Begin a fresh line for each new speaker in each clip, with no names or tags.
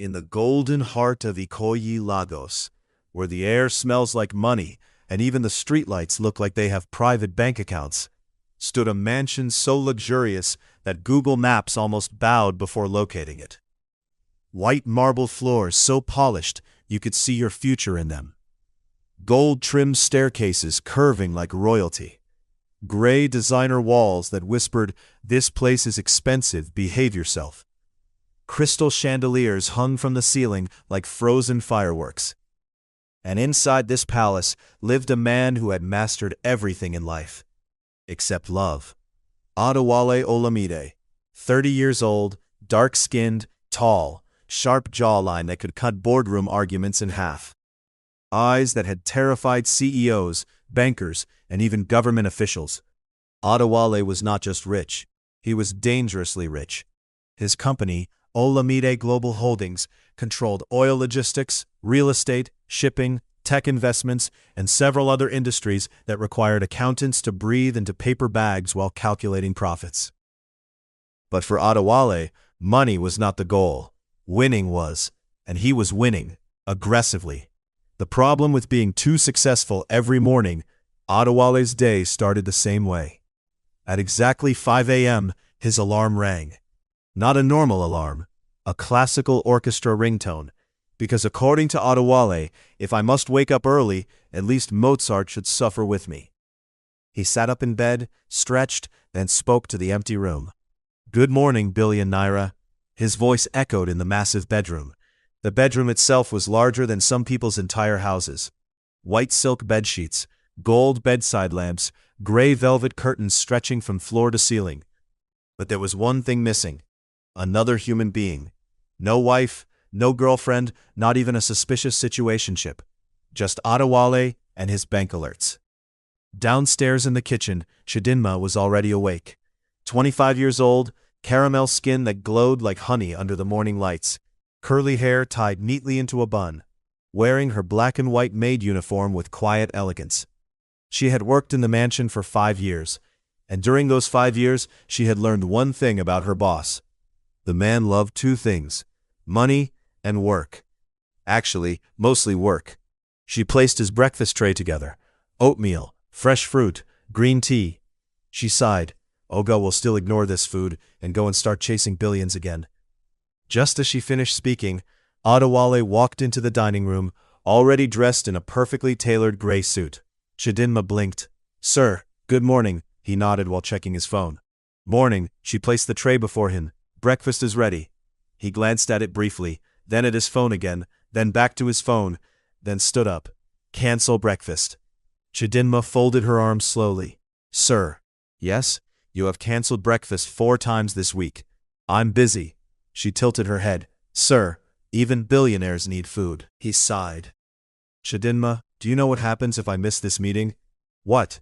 in the golden heart of Ikoyi, Lagos, where the air smells like money and even the streetlights look like they have private bank accounts, stood a mansion so luxurious that Google Maps almost bowed before locating it. White marble floors so polished you could see your future in them. Gold-trimmed staircases curving like royalty. Gray designer walls that whispered, "This place is expensive, behave yourself." Crystal chandeliers hung from the ceiling like frozen fireworks. And inside this palace lived a man who had mastered everything in life, except love. Adewale Olamide, 30 years old, dark-skinned, tall, sharp jawline that could cut boardroom arguments in half. Eyes that had terrified CEOs, bankers, and even government officials. Adewale was not just rich, he was dangerously rich. His company, Olamide Global Holdings, controlled oil logistics, real estate, shipping, tech investments, and several other industries that required accountants to breathe into paper bags while calculating profits. But for Adewale, money was not the goal. Winning was, and he was winning, aggressively. The problem with being too successful every morning, Adewale's day started the same way. At exactly 5 a.m., his alarm rang. Not a normal alarm, a classical orchestra ringtone, because according to Adewale, if I must wake up early, at least Mozart should suffer with me. He sat up in bed, stretched, then spoke to the empty room. "Good morning, billion naira." His voice echoed in the massive bedroom. The bedroom itself was larger than some people's entire houses. White silk bedsheets, gold bedside lamps, gray velvet curtains stretching from floor to ceiling. But there was one thing missing. Another human being. No wife, no girlfriend, not even a suspicious situationship. Just Adewale and his bank alerts. Downstairs in the kitchen, Chidinma was already awake. 25 years old, caramel skin that glowed like honey under the morning lights, curly hair tied neatly into a bun, wearing her black and white maid uniform with quiet elegance. She had worked in the mansion for 5 years, and during those 5 years she had learned one thing about her boss. The man loved two things: money and work. Actually, mostly work. She placed his breakfast tray together. Oatmeal, fresh fruit, green tea. She sighed. Oga will still ignore this food and go and start chasing billions again. Just as she finished speaking, Adewale walked into the dining room, already dressed in a perfectly tailored gray suit. Chidinma blinked. "Sir, good morning," he nodded while checking his phone. "Morning." She placed the tray before him. "Breakfast is ready." He glanced at it briefly, then at his phone again, then back to his phone, then stood up. "Cancel breakfast." Chidinma folded her arms slowly. "Sir." "Yes? You have canceled breakfast 4 times this week. I'm busy." She tilted her head. "Sir, even billionaires need food." He sighed. "Chidinma, do you know what happens if I miss this meeting?" "What?"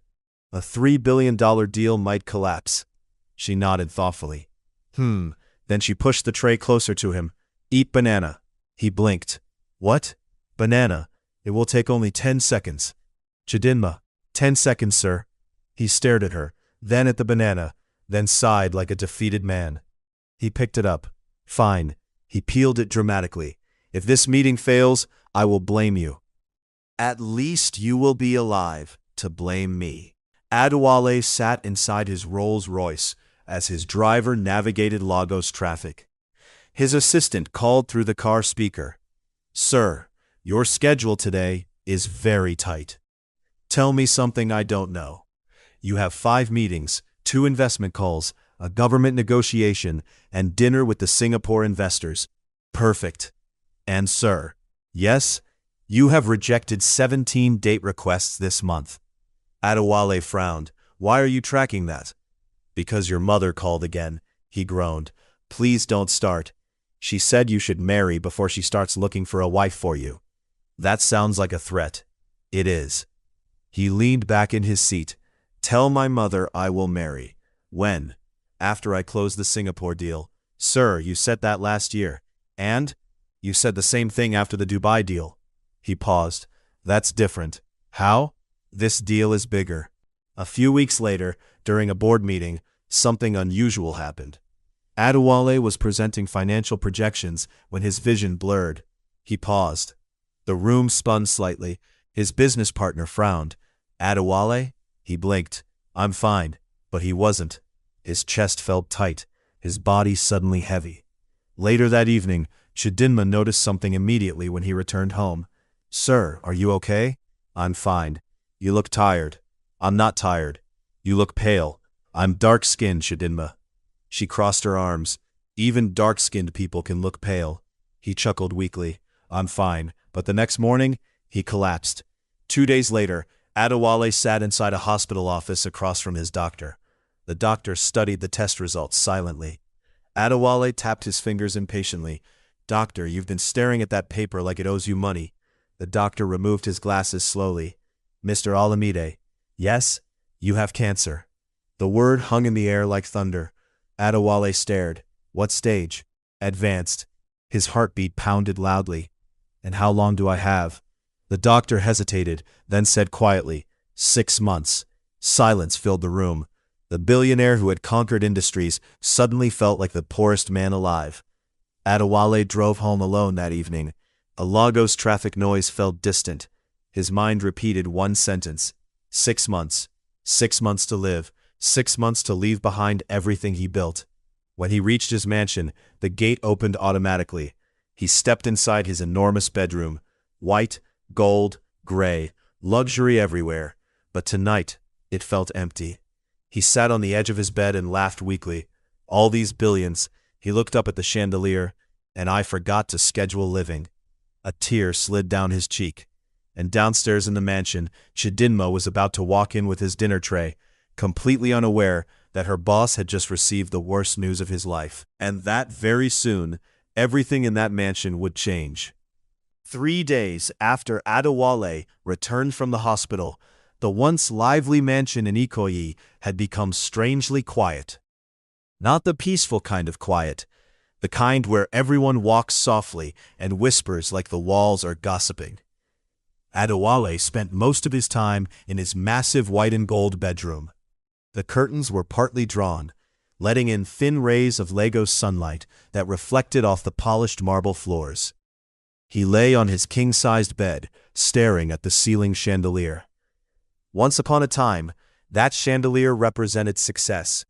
"A $3 billion deal might collapse." She nodded thoughtfully. Then she pushed the tray closer to him. "Eat banana." He blinked. "What?" "Banana. It will take only 10 seconds." "Chidinma, 10 seconds, sir." He stared at her, then at the banana, then sighed like a defeated man. He picked it up. "Fine." He peeled it dramatically. "If this meeting fails, I will blame you." "At least you will be alive to blame me." Adewale sat inside his Rolls-Royce as his driver navigated Lagos traffic. His assistant called through the car speaker. "Sir, your schedule today is very tight. Tell me something I don't know. You have 5 meetings, 2 investment calls, a government negotiation, and dinner with the Singapore investors. Perfect. And sir, yes, you have rejected 17 date requests this month." Adewale frowned. "Why are you tracking that?" "Because your mother called again," he groaned. "Please don't start. She said you should marry before she starts looking for a wife for you." "That sounds like a threat." "It is." He leaned back in his seat. "Tell my mother I will marry." "When?" "After I close the Singapore deal." "Sir, you said that last year." "And?" "You said the same thing after the Dubai deal." He paused. "That's different." "How?" "This deal is bigger." A few weeks later, during a board meeting, something unusual happened. Adewale was presenting financial projections when his vision blurred. He paused. The room spun slightly. His business partner frowned. Adewale? He blinked. I'm fine. But he wasn't. His chest felt tight, his body suddenly heavy. Later that evening, Chidinma noticed something immediately when he returned home. Sir, are you okay? I'm fine. You look tired. I'm not tired. You look pale. I'm dark-skinned, Chidinma. She crossed her arms. Even dark-skinned people can look pale. He chuckled weakly. I'm fine. But the next morning, he collapsed. 2 days later, Adewale sat inside a hospital office across from his doctor. The doctor studied the test results silently. Adewale tapped his fingers impatiently. Doctor, you've been staring at that paper like it owes you money. The doctor removed his glasses slowly. Mr. Alamide. Yes? You have cancer. The word hung in the air like thunder. Adewale stared. What stage? Advanced. His heartbeat pounded loudly. And how long do I have? The doctor hesitated, then said quietly, 6 months. Silence filled the room. The billionaire who had conquered industries suddenly felt like the poorest man alive. Adewale drove home alone that evening. A Lagos traffic noise felt distant. His mind repeated one sentence. 6 months. 6 months to live. 6 months to leave behind everything he built. When he reached his mansion, the gate opened automatically. He stepped inside his enormous bedroom. White, gold, gray, luxury everywhere. But tonight, it felt empty. He sat on the edge of his bed and laughed weakly. All these billions. He looked up at the chandelier, and I forgot to schedule living. A tear slid down his cheek. And downstairs in the mansion, Chidinma was about to walk in with his dinner tray, completely unaware that her boss had just received the worst news of his life. And that very soon, everything in that mansion would change. 3 days after Adewale returned from the hospital, the once lively mansion in Ikoyi had become strangely quiet. Not the peaceful kind of quiet, the kind where everyone walks softly and whispers like the walls are gossiping. Adewale spent most of his time in his massive white and gold bedroom. The curtains were partly drawn, letting in thin rays of Lagos sunlight that reflected off the polished marble floors. He lay on his king-sized bed, staring at the ceiling chandelier. Once upon a time, that chandelier represented success.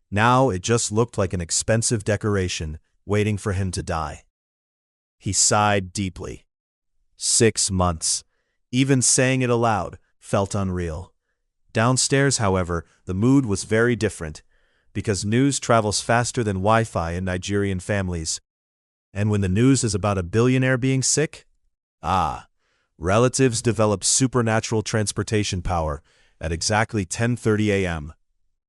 Now it just looked like an expensive decoration, waiting for him to die. He sighed deeply. 6 months. Even saying it aloud felt unreal. Downstairs, however, the mood was very different, because news travels faster than Wi-Fi in Nigerian families. And when the news is about a billionaire being sick? Relatives develop supernatural transportation power at exactly 10:30 a.m.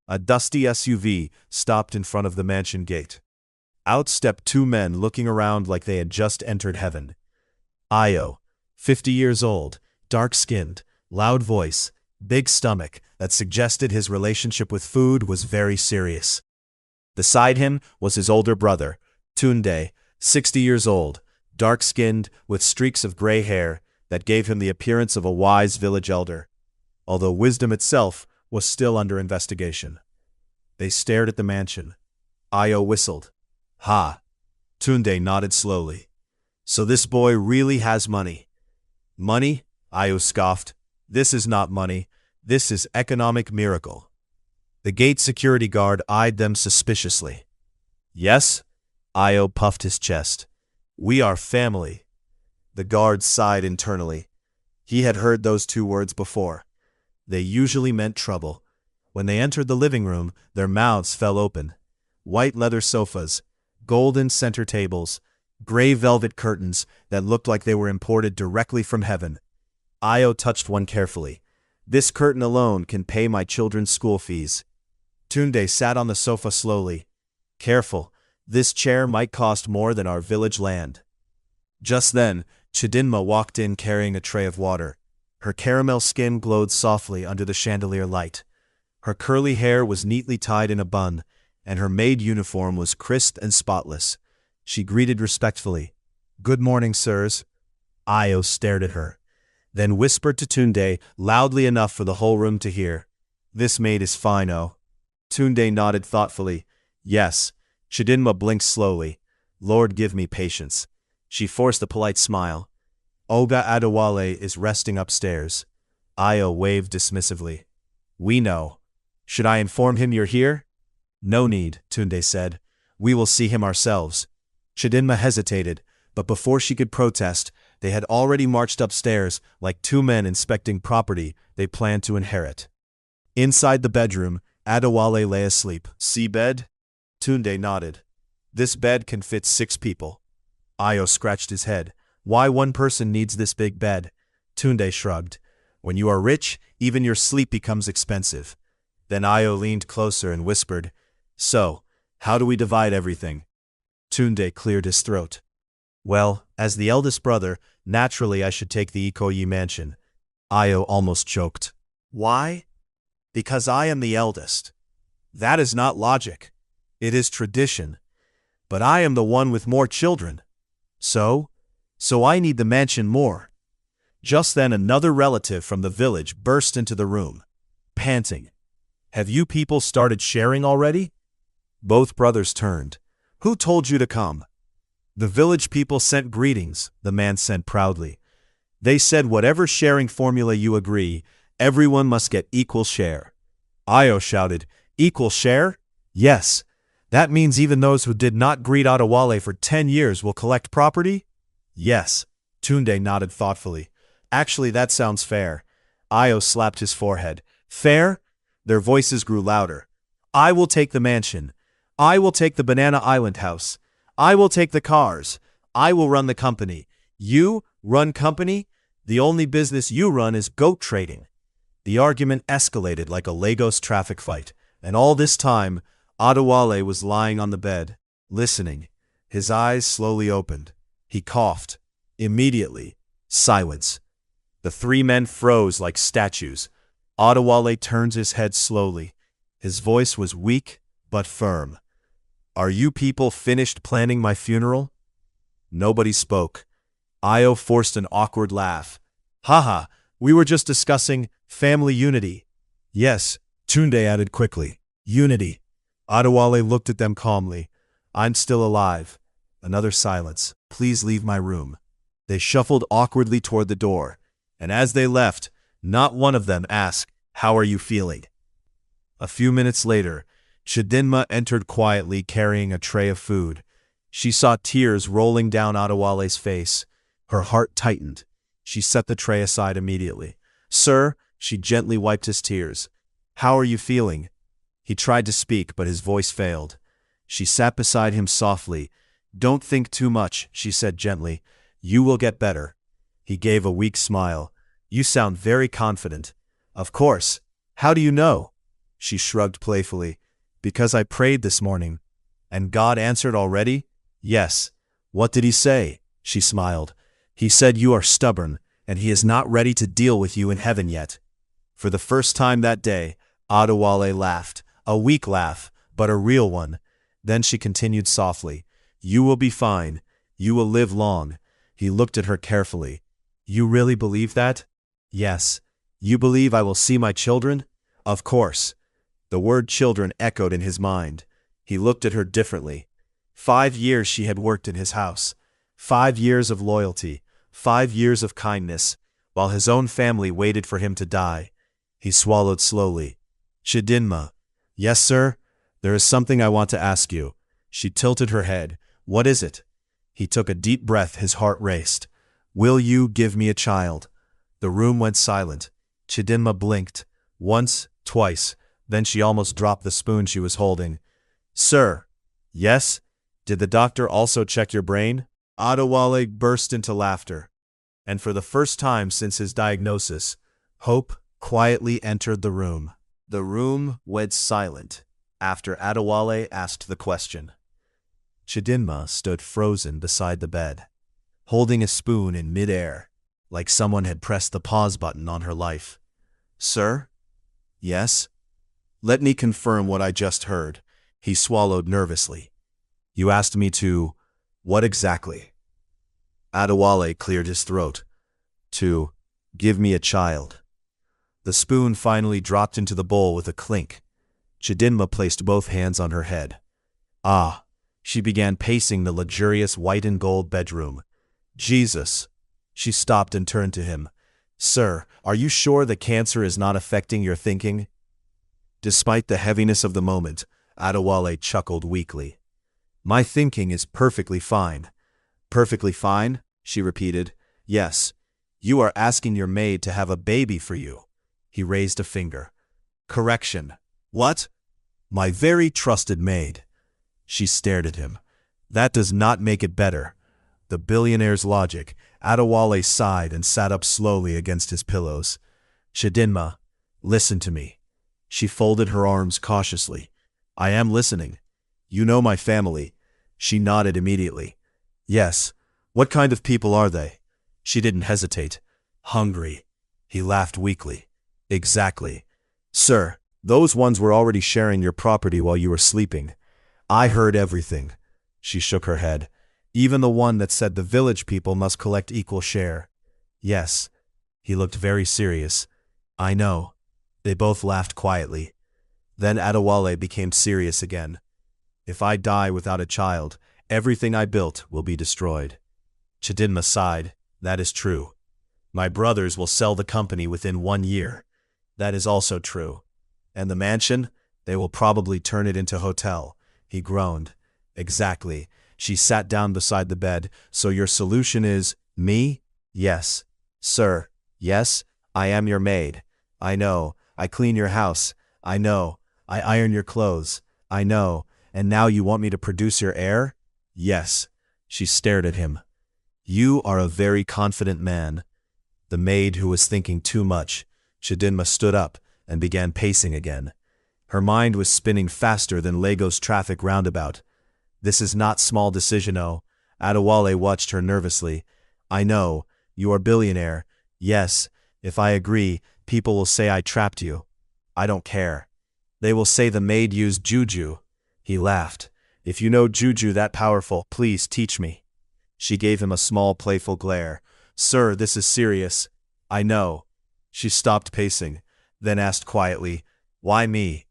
A dusty SUV stopped in front of the mansion gate. Out stepped 2 men looking around like they had just entered heaven. Ayo, 50 years old, dark-skinned, loud voice, big stomach that suggested his relationship with food was very serious. Beside him was his older brother, Tunde, 60 years old, dark-skinned with streaks of gray hair that gave him the appearance of a wise village elder, although wisdom itself was still under investigation. They stared at the mansion. Ayo whistled. Ha! Tunde nodded slowly. So this boy really has money. Money? Ayo scoffed. This is not money. This is economic miracle. The gate security guard eyed them suspiciously. Yes? Ayo puffed his chest. We are family. The guard sighed internally. He had heard those 2 words before. They usually meant trouble. When they entered the living room, their mouths fell open. White leather sofas, golden center tables, gray velvet curtains that looked like they were imported directly from heaven. Ayo touched one carefully. This curtain alone can pay my children's school fees. Tunde sat on the sofa slowly. Careful, this chair might cost more than our village land. Just then, Chidinma walked in carrying a tray of water. Her caramel skin glowed softly under the chandelier light. Her curly hair was neatly tied in a bun, and her maid uniform was crisp and spotless. She greeted respectfully. Good morning, sirs. Ayo stared at her, then whispered to Tunde loudly enough for the whole room to hear. This maid is fine, oh. Tunde nodded thoughtfully. Yes, Chidinma blinked slowly. Lord, give me patience. She forced a polite smile. Oga Adewale is resting upstairs. Io waved dismissively. We know. Should I inform him you're here? No need, Tunde said. We will see him ourselves. Chidinma hesitated, but before she could protest, they had already marched upstairs like two men inspecting property they planned to inherit. Inside the bedroom, Adewale lay asleep. See bed? Tunde nodded. This bed can fit 6 people. Io scratched his head. Why one person needs this big bed? Tunde shrugged. When you are rich, even your sleep becomes expensive. Then Io leaned closer and whispered, So, how do we divide everything? Tunde cleared his throat. Well, as the eldest brother, naturally I should take the Ikoyi mansion. Io almost choked. Why? Because I am the eldest. That is not logic. It is tradition. But I am the one with more children. So I need the mansion more. Just then another relative from the village burst into the room, panting. Have you people started sharing already? Both brothers turned. Who told you to come? The village people sent greetings, the man said proudly. They said whatever sharing formula you agree, everyone must get equal share. Io shouted, Equal share? Yes. That means even those who did not greet Adewale for 10 years will collect property? Yes. Tunde nodded thoughtfully. Actually, that sounds fair. Io slapped his forehead. Fair? Their voices grew louder. I will take the mansion. I will take the Banana Island house. I will take the cars. I will run the company. You run company? The only business you run is goat trading. The argument escalated like a Lagos traffic fight, and all this time, Adewale was lying on the bed, listening. His eyes slowly opened. He coughed. Immediately, silence. The 3 men froze like statues. Adewale turned his head slowly. His voice was weak but firm. Are you people finished planning my funeral? Nobody spoke. Io forced an awkward laugh. Haha, we were just discussing family unity. Yes, Tunde added quickly. Unity. Adewale looked at them calmly. I'm still alive. Another silence. Please leave my room. They shuffled awkwardly toward the door, and as they left, not one of them asked, How are you feeling? A few minutes later, Chidinma entered quietly carrying a tray of food. She saw tears rolling down Adewale's face. Her heart tightened. She set the tray aside immediately. Sir, she gently wiped his tears. How are you feeling? He tried to speak, but his voice failed. She sat beside him softly. Don't think too much, she said gently. You will get better. He gave a weak smile. You sound very confident. Of course. How do you know? She shrugged playfully. Because I prayed this morning. And God answered already? Yes. What did he say? She smiled. He said you are stubborn, and he is not ready to deal with you in heaven yet. For the first time that day, Adewale laughed. A weak laugh, but a real one. Then she continued softly. You will be fine. You will live long. He looked at her carefully. You really believe that? Yes. You believe I will see my children? Of course. The word children echoed in his mind. He looked at her differently. 5 years she had worked in his house. 5 years of loyalty. 5 years of kindness, while his own family waited for him to die. He swallowed slowly. Chidinma. Yes, sir? There is something I want to ask you. She tilted her head. What is it? He took a deep breath, his heart raced. Will you give me a child? The room went silent. Chidinma blinked. Once, twice. Then she almost dropped the spoon she was holding. Sir. Yes? Did the doctor also check your brain? Adewale burst into laughter. And for the first time since his diagnosis, hope quietly entered the room. The room went silent after Adewale asked the question. Chidinma stood frozen beside the bed, holding a spoon in midair, like someone had pressed the pause button on her life. Sir? Yes? Let me confirm what I just heard. He swallowed nervously. You asked me to... What exactly? Adewale cleared his throat. To give me a child. The spoon finally dropped into the bowl with a clink. Chidinma placed both hands on her head. Ah, She began pacing the luxurious white and gold bedroom. Jesus. She stopped and turned to him. Sir, are you sure the cancer is not affecting your thinking? Despite the heaviness of the moment, Adewale chuckled weakly. My thinking is perfectly fine. Perfectly fine? She repeated. Yes. You are asking your maid to have a baby for you. He raised a finger. Correction. What? My very trusted maid. She stared at him. That does not make it better. The billionaire's logic. Adewale sighed and sat up slowly against his pillows. Chidinma, listen to me. She folded her arms cautiously. I am listening. You know my family. She nodded immediately. Yes. What kind of people are they? She didn't hesitate. Hungry. He laughed weakly. Exactly. Sir, those ones were already sharing your property while you were sleeping. I heard everything. She shook her head. Even the one that said the village people must collect equal share. Yes. He looked very serious. I know. They both laughed quietly. Then Adewale became serious again. If I die without a child, everything I built will be destroyed. Chidinma sighed. That is true. My brothers will sell the company within 1 year. That is also true. And the mansion? They will probably turn it into hotel. He groaned. Exactly. She sat down beside the bed. So your solution is, me? Yes. Sir. Yes, I am your maid. I know. I clean your house. I know. I iron your clothes. I know. And now you want me to produce your heir? Yes. She stared at him. You are a very confident man. The maid, who was thinking too much, Chidinma, stood up and began pacing again. Her mind was spinning faster than Lagos traffic roundabout. This is not small decision, oh. Adewale watched her nervously. I know. You are billionaire. Yes. If I agree, people will say I trapped you. I don't care. They will say the maid used juju. He laughed. If you know juju that powerful, please teach me. She gave him a small playful glare. Sir, this is serious. I know. She stopped pacing, then asked quietly, Why me?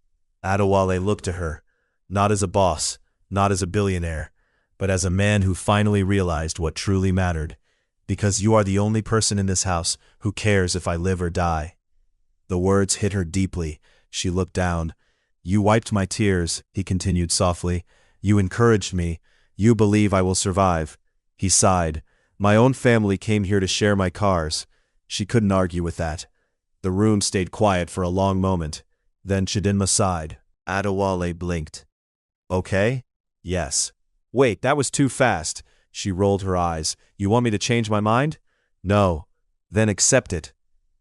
Adewale looked at her, not as a boss, not as a billionaire, but as a man who finally realized what truly mattered. Because you are the only person in this house who cares if I live or die. The words hit her deeply. She looked down. You wiped my tears, he continued softly. You encouraged me. You believe I will survive. He sighed. My own family came here to share my cars. She couldn't argue with that. The room stayed quiet for a long moment. Then Chidinma sighed. Adewale blinked. Okay? Yes. Wait, that was too fast. She rolled her eyes. You want me to change my mind? No. Then accept it.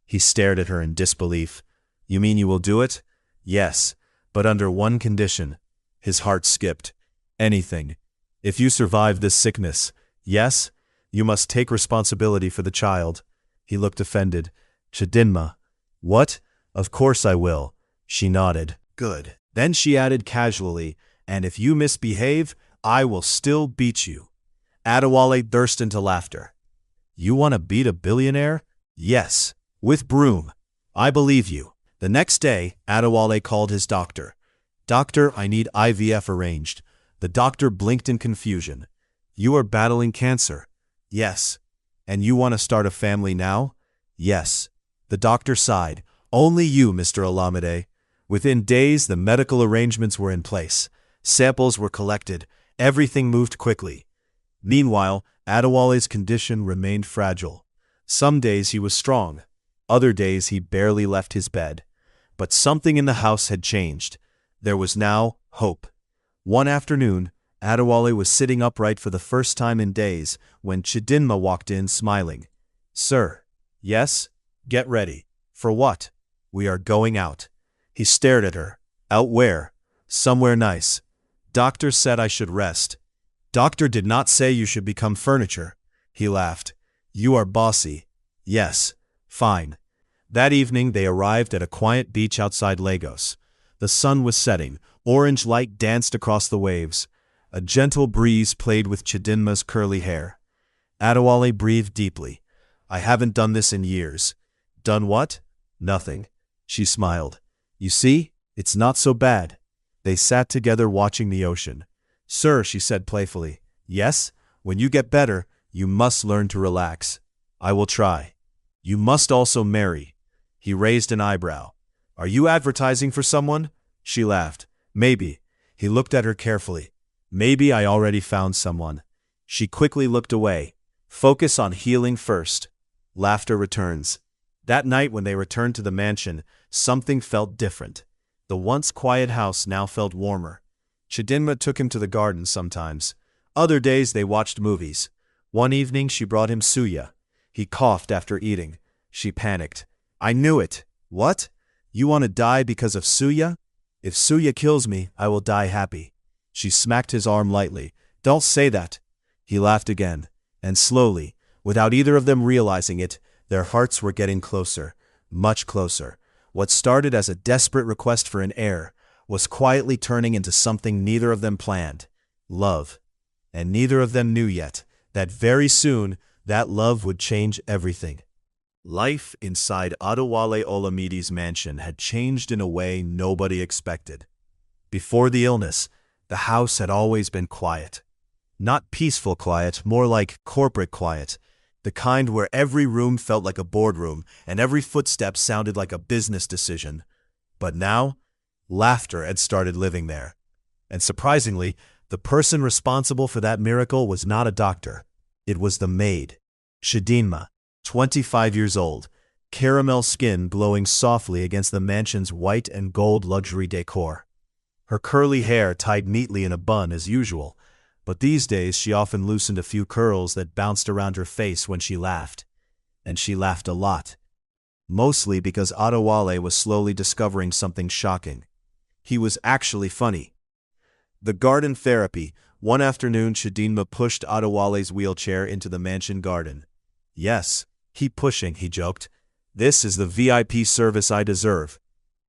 He stared at her in disbelief. You mean you will do it? Yes. But under one condition. His heart skipped. Anything. If you survive this sickness, yes, you must take responsibility for the child. He looked offended. Chidinma. What? Of course I will. She nodded. Good. Then she added casually, and if you misbehave, I will still beat you. Adewale burst into laughter. You want to beat a billionaire? Yes. With broom. I believe you. The next day, Adewale called his doctor. Doctor, I need IVF arranged. The doctor blinked in confusion. You are battling cancer. Yes. And you want to start a family now? Yes. The doctor sighed. Only you, Mr. Olamide. Within days, the medical arrangements were in place. Samples were collected. Everything moved quickly. Meanwhile, Adewale's condition remained fragile. Some days he was strong. Other days he barely left his bed. But something in the house had changed. There was now hope. One afternoon, Adewale was sitting upright for the first time in days when Chidinma walked in smiling. Sir. Yes? Get ready. For what? We are going out. He stared at her. Out where? Somewhere nice. Doctor said I should rest. Doctor did not say you should become furniture. He laughed. You are bossy. Yes. Fine. That evening they arrived at a quiet beach outside Lagos. The sun was setting. Orange light danced across the waves. A gentle breeze played with Chidinma's curly hair. Adewale breathed deeply. I haven't done this in years. Done what? Nothing. She smiled. You see, it's not so bad. They sat together watching the ocean. Sir, she said playfully. Yes, when you get better, you must learn to relax. I will try. You must also marry. He raised an eyebrow. Are you advertising for someone? She laughed. Maybe. He looked at her carefully. Maybe I already found someone. She quickly looked away. Focus on healing first. Laughter returns. That night when they returned to the mansion, something felt different. The once quiet house now felt warmer. Chidinma took him to the garden sometimes. Other days they watched movies. One evening she brought him suya. He coughed after eating. She panicked. I knew it. What? You want to die because of suya? If suya kills me, I will die happy. She smacked his arm lightly. Don't say that. He laughed again. And slowly, without either of them realizing it, their hearts were getting closer, much closer. What started as a desperate request for an heir was quietly turning into something neither of them planned. Love. And neither of them knew yet that very soon that love would change everything. Life inside Adewale Olamide's mansion had changed in a way nobody expected. Before the illness, the house had always been quiet. Not peaceful quiet, more like corporate quiet. The kind where every room felt like a boardroom and every footstep sounded like a business decision. But now, laughter had started living there. And surprisingly, the person responsible for that miracle was not a doctor. It was the maid, Chidinma, 25 years old, caramel skin glowing softly against the mansion's white and gold luxury decor. Her curly hair tied neatly in a bun as usual, but these days she often loosened a few curls that bounced around her face when she laughed. And she laughed a lot. Mostly because Adewale was slowly discovering something shocking. He was actually funny. The garden therapy. One afternoon Chidinma pushed Adewale's wheelchair into the mansion garden. Yes, keep pushing, he joked. This is the VIP service I deserve.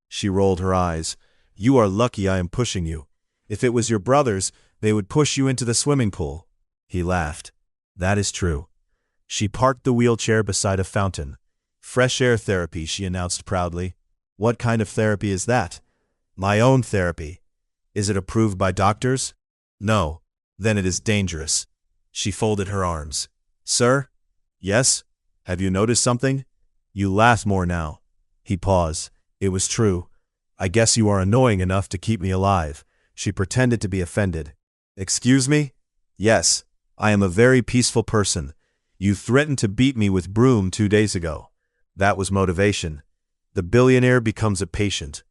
She rolled her eyes. You are lucky I am pushing you. If it was your brothers, they would push you into the swimming pool. He laughed. That is true. She parked the wheelchair beside a fountain. Fresh air therapy, she announced proudly. What kind of therapy is that? My own therapy. Is it approved by doctors? No. Then it is dangerous. She folded her arms. Sir? Yes? Have you noticed something? You laugh more now. He paused. It was true. I guess you are annoying enough to keep me alive. She pretended to be offended. Excuse me? Yes. I am a very peaceful person. You threatened to beat me with broom 2 days ago. That was motivation. The billionaire becomes a patient.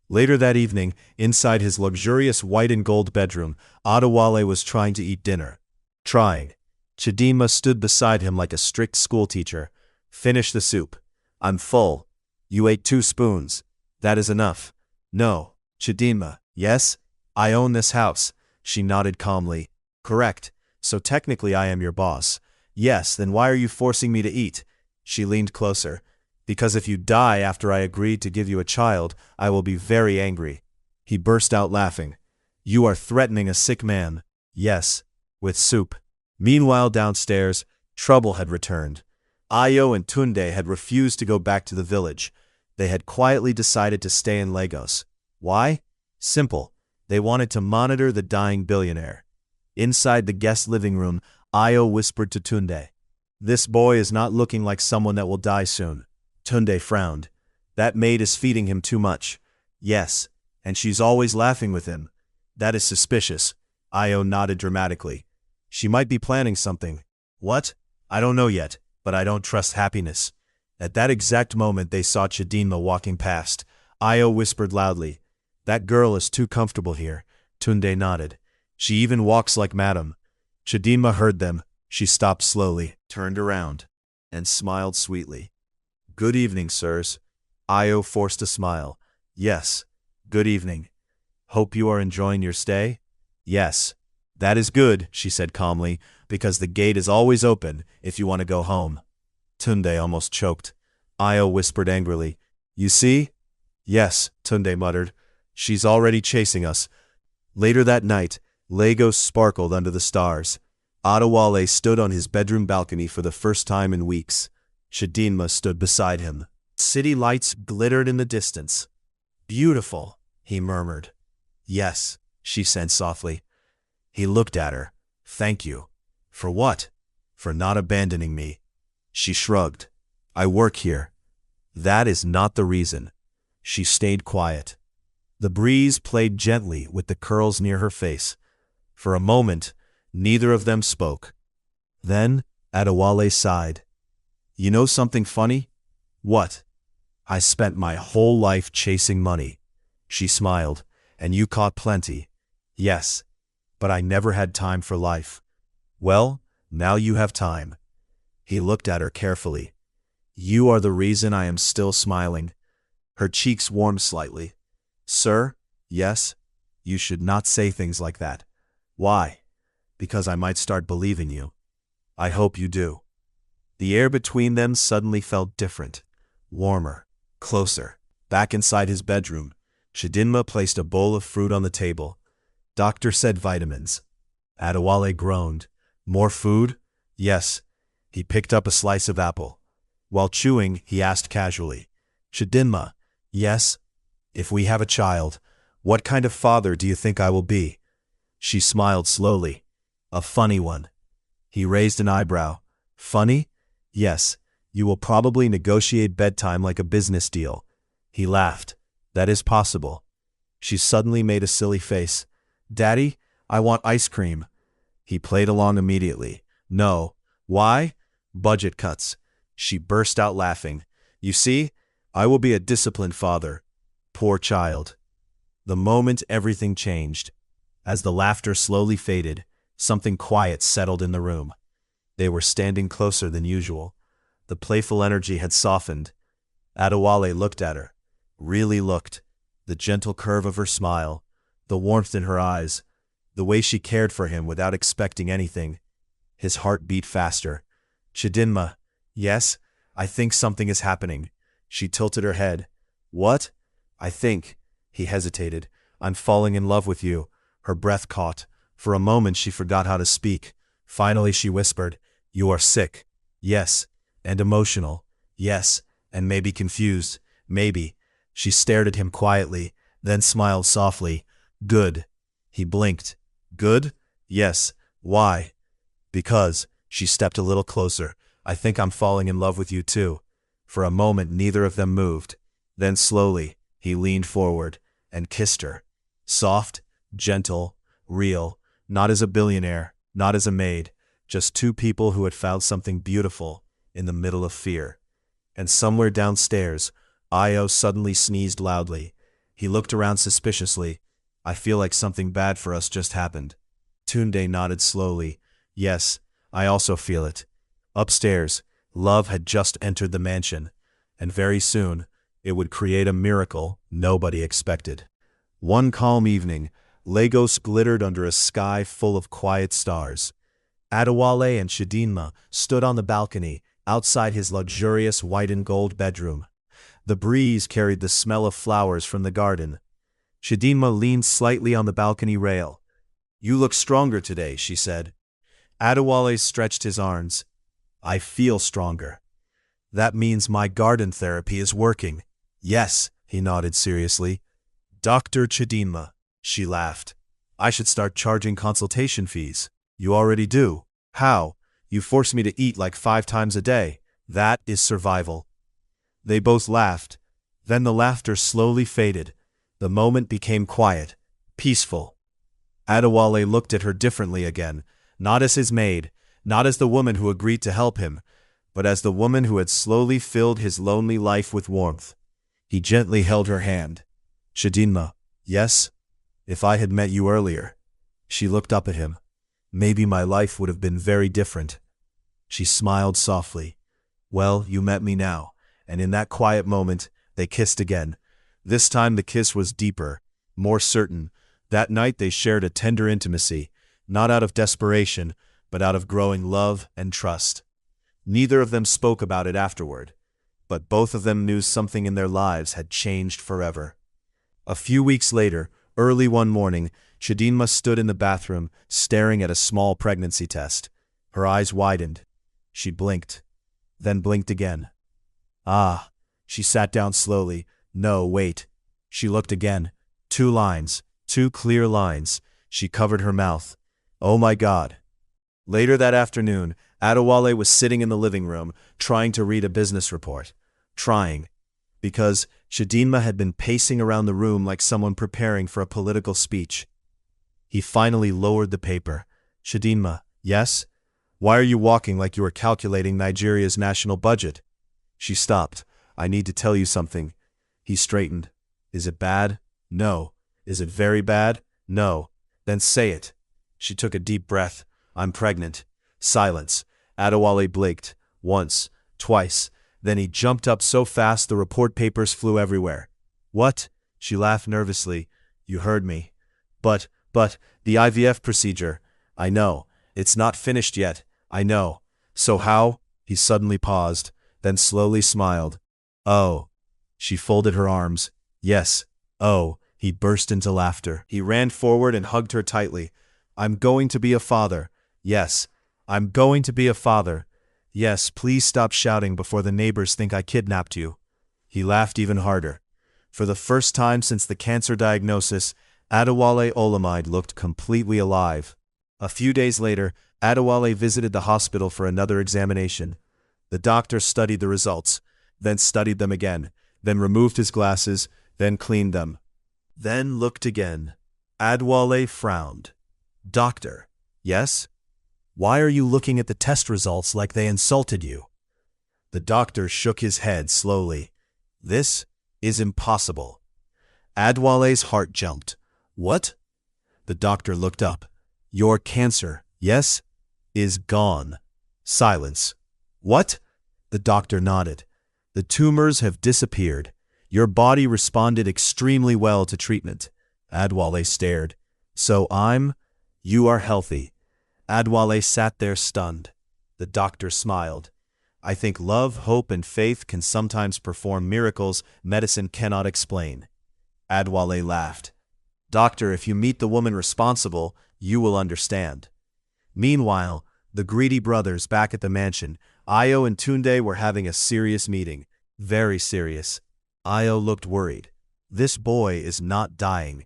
Later that evening, inside his luxurious white and gold bedroom, Adewale was trying to eat dinner. Trying. Chidinma stood beside him like a strict schoolteacher. Finish the soup. I'm full. You ate 2 spoons. That is enough. No. Chidinma. Yes? I own this house. She nodded calmly. Correct. So technically I am your boss. Yes, then why are you forcing me to eat? She leaned closer. Because if you die after I agreed to give you a child, I will be very angry. He burst out laughing. You are threatening a sick man. Yes, with soup. Meanwhile downstairs, trouble had returned. Ayo and Tunde had refused to go back to the village. They had quietly decided to stay in Lagos. Why? Simple. They wanted to monitor the dying billionaire. Inside the guest living room, Ayo whispered to Tunde. This boy is not looking like someone that will die soon. Tunde frowned. That maid is feeding him too much. Yes, and she's always laughing with him. That is suspicious. Ayo nodded dramatically. She might be planning something. What? I don't know yet, but I don't trust happiness. At that exact moment they saw Chidinma walking past. Ayo whispered loudly. That girl is too comfortable here. Tunde nodded. She even walks like madam. Chidinma heard them. She stopped slowly, turned around, and smiled sweetly. Good evening, sirs. Ayo forced a smile. Yes, good evening. Hope you are enjoying your stay? Yes. That is good, she said calmly, because the gate is always open if you want to go home. Tunde almost choked. Ayo whispered angrily. You see? Yes, Tunde muttered. She's already chasing us. Later that night, Lagos sparkled under the stars. Adewale stood on his bedroom balcony for the first time in weeks. Chidinma stood beside him. City lights glittered in the distance. Beautiful, he murmured. Yes, she said softly. He looked at her. Thank you. For what? For not abandoning me. She shrugged. I work here. That is not the reason. She stayed quiet. The breeze played gently with the curls near her face. For a moment, neither of them spoke. Then, Adewale sighed. You know something funny? What? I spent my whole life chasing money. She smiled. And you caught plenty. Yes. But I never had time for life. Well, now you have time. He looked at her carefully. You are the reason I am still smiling. Her cheeks warmed slightly. Sir, yes, you should not say things like that. Why? Because I might start believing you. I hope you do. The air between them suddenly felt different, warmer, closer. Back inside his bedroom, Chidinma placed a bowl of fruit on the table. Doctor said vitamins. Adewale groaned. More food? Yes. He picked up a slice of apple. While chewing, he asked casually, Chidinma, yes? If we have a child, what kind of father do you think I will be? She smiled slowly. A funny one. He raised an eyebrow. Funny? Yes. You will probably negotiate bedtime like a business deal. He laughed. That is possible. She suddenly made a silly face. Daddy, I want ice cream. He played along immediately. No. Why? Budget cuts. She burst out laughing. You see, I will be a disciplined father. Poor child. The moment everything changed. As the laughter slowly faded, something quiet settled in the room. They were standing closer than usual. The playful energy had softened. Adewale looked at her. Really looked. The gentle curve of her smile, the warmth in her eyes, the way she cared for him without expecting anything. His heart beat faster. Chidinma, yes, I think something is happening. She tilted her head. What? I think. He hesitated. I'm falling in love with you. Her breath caught. For a moment she forgot how to speak. Finally she whispered, You are sick. Yes. And emotional. Yes. And maybe confused. Maybe. She stared at him quietly, then smiled softly. Good. He blinked. Good? Yes. Why? Because. She stepped a little closer. I think I'm falling in love with you too. For a moment neither of them moved. Then slowly, he leaned forward and kissed her. Soft, gentle, real, not as a billionaire, not as a maid, just two people who had found something beautiful in the middle of fear. And somewhere downstairs, Io suddenly sneezed loudly. He looked around suspiciously. I feel like something bad for us just happened. Tunde nodded slowly. Yes, I also feel it. Upstairs, love had just entered the mansion, and very soon, it would create a miracle nobody expected. One calm evening, Lagos glittered under a sky full of quiet stars. Adewale and Chidinma stood on the balcony outside his luxurious white and gold bedroom. The breeze carried the smell of flowers from the garden. Chidinma leaned slightly on the balcony rail. You look stronger today, she said. Adewale stretched his arms. I feel stronger. That means my garden therapy is working. Yes, he nodded seriously. Dr. Chidinma, she laughed. I should start charging consultation fees. You already do. How? You force me to eat like 5 times a day. That is survival. They both laughed. Then the laughter slowly faded. The moment became quiet, peaceful. Adewale looked at her differently again, not as his maid, not as the woman who agreed to help him, but as the woman who had slowly filled his lonely life with warmth. He gently held her hand. Chidinma, yes? If I had met you earlier. She looked up at him. Maybe my life would have been very different. She smiled softly. Well, you met me now. And in that quiet moment, they kissed again. This time the kiss was deeper, more certain. That night they shared a tender intimacy, not out of desperation, but out of growing love and trust. Neither of them spoke about it afterward, but both of them knew something in their lives had changed forever. A few weeks later, early one morning, Chidinma stood in the bathroom, staring at a small pregnancy test. Her eyes widened. She blinked, then blinked again. Ah, she sat down slowly. No, wait. She looked again. 2 lines, 2 clear lines. She covered her mouth. Oh my God. Later that afternoon, Adewale was sitting in the living room, trying to read a business report. Trying. Because Chidinma had been pacing around the room like someone preparing for a political speech. He finally lowered the paper. Chidinma, yes? Why are you walking like you were calculating Nigeria's national budget? She stopped. I need to tell you something. He straightened. Is it bad? No. Is it very bad? No. Then say it. She took a deep breath. I'm pregnant. Silence. Adewale blinked. Once. Twice. Then he jumped up so fast the report papers flew everywhere. What? She laughed nervously. You heard me. But, the IVF procedure. I know. It's not finished yet. I know. So how? He suddenly paused, then slowly smiled. Oh. She folded her arms. Yes. Oh. He burst into laughter. He ran forward and hugged her tightly. I'm going to be a father. Yes. I'm going to be a father. Yes, please stop shouting before the neighbors think I kidnapped you. He laughed even harder. For the first time since the cancer diagnosis, Adewale Olamide looked completely alive. A few days later, Adewale visited the hospital for another examination. The doctor studied the results, then studied them again, then removed his glasses, then cleaned them. Then looked again. Adewale frowned. Doctor, yes? Why are you looking at the test results like they insulted you? The doctor shook his head slowly. This is impossible. Adewale's heart jumped. What? The doctor looked up. Your cancer, yes, is gone. Silence. What? The doctor nodded. The tumors have disappeared. Your body responded extremely well to treatment. Adewale stared. So you are healthy. Adewale sat there stunned. The doctor smiled. I think love, hope, and faith can sometimes perform miracles medicine cannot explain. Adewale laughed. Doctor, if you meet the woman responsible, you will understand. Meanwhile, the greedy brothers back at the mansion, Ayo and Tunde were having a serious meeting. Very serious. Ayo looked worried. This boy is not dying.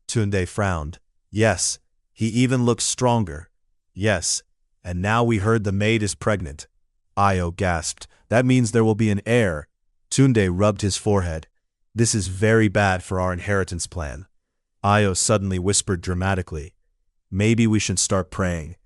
Tunde frowned. Yes. He even looks stronger. Yes. And now we heard the maid is pregnant. Ayo gasped. That means there will be an heir. Tunde rubbed his forehead. This is very bad for our inheritance plan. Ayo suddenly whispered dramatically. Maybe we should start praying.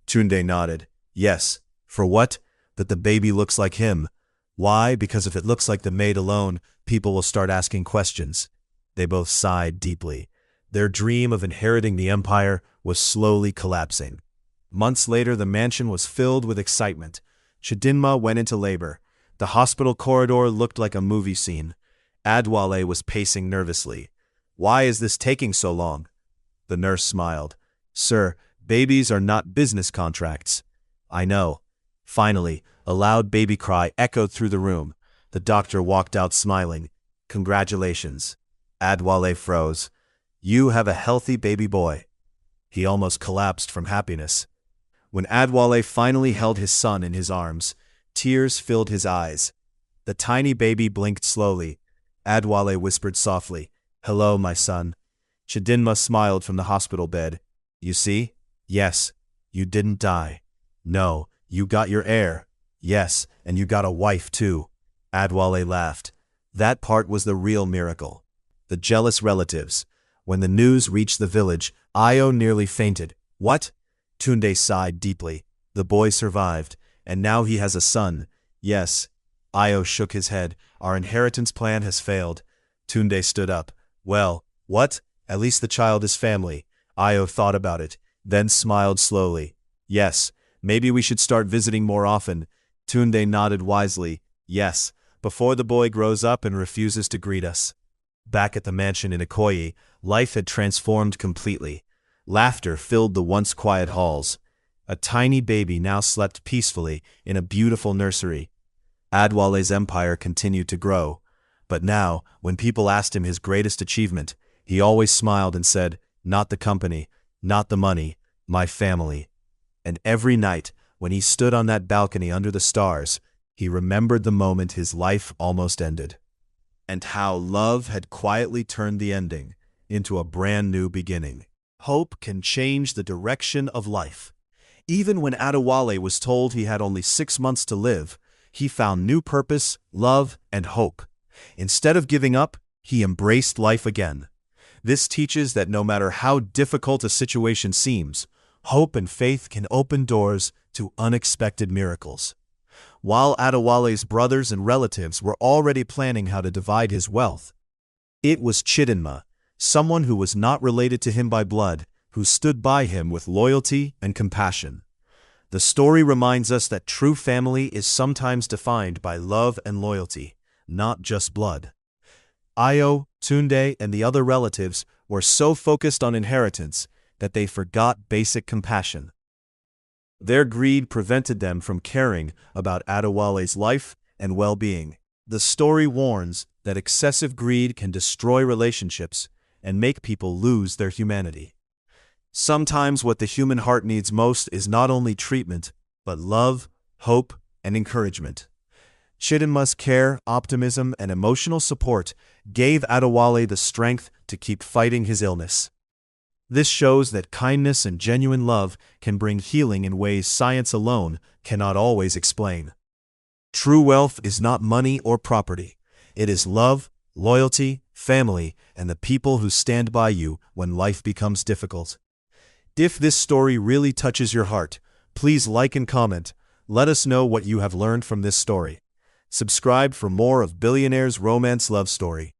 Tunde nodded. Yes. For what? That the baby looks like him. Why? Because if it looks like the maid alone, people will start asking questions. They both sighed deeply. Their dream of inheriting the empire was slowly collapsing. Months later, the mansion was filled with excitement. Chidinma went into labor. The hospital corridor looked like a movie scene. Adewale was pacing nervously. Why is this taking so long? The nurse smiled. Sir, babies are not business contracts. I know. Finally, a loud baby cry echoed through the room. The doctor walked out smiling. Congratulations. Adewale froze. You have a healthy baby boy. He almost collapsed from happiness. When Adewale finally held his son in his arms, tears filled his eyes. The tiny baby blinked slowly. Adewale whispered softly, Hello, my son. Chidinma smiled from the hospital bed. You see? Yes. You didn't die. No, you got your heir. Yes, and you got a wife too. Adewale laughed. That part was the real miracle. The jealous relatives. When the news reached the village, Ayo nearly fainted. What? Tunde sighed deeply. The boy survived, and now he has a son. Yes. Ayo shook his head. Our inheritance plan has failed. Tunde stood up. Well, what? At least the child is family. Ayo thought about it, then smiled slowly. Yes, maybe we should start visiting more often. Tunde nodded wisely. Yes, before the boy grows up and refuses to greet us. Back at the mansion in Ikoyi, life had transformed completely. Laughter filled the once quiet halls. A tiny baby now slept peacefully in a beautiful nursery. Adewale's empire continued to grow. But now, when people asked him his greatest achievement, he always smiled and said, Not the company, not the money, my family. And every night, when he stood on that balcony under the stars, he remembered the moment his life almost ended. And how love had quietly turned the ending into a brand new beginning. Hope can change the direction of life. Even when Adewale was told he had only 6 months to live, he found new purpose, love, and hope. Instead of giving up, he embraced life again. This teaches that no matter how difficult a situation seems, hope and faith can open doors to unexpected miracles. While Adewale's brothers and relatives were already planning how to divide his wealth, it was Chidinma, someone who was not related to him by blood, who stood by him with loyalty and compassion. The story reminds us that true family is sometimes defined by love and loyalty, not just blood. Ayo, Tunde, and the other relatives were so focused on inheritance that they forgot basic compassion. Their greed prevented them from caring about Adewale's life and well-being. The story warns that excessive greed can destroy relationships and make people lose their humanity. Sometimes what the human heart needs most is not only treatment, but love, hope, and encouragement. Chidinma's care, optimism, and emotional support gave Adewale the strength to keep fighting his illness. This shows that kindness and genuine love can bring healing in ways science alone cannot always explain. True wealth is not money or property. It is love, loyalty, family, and the people who stand by you when life becomes difficult. If this story really touches your heart, please like and comment. Let us know what you have learned from this story. Subscribe for more of Billionaire's Romance Love Story.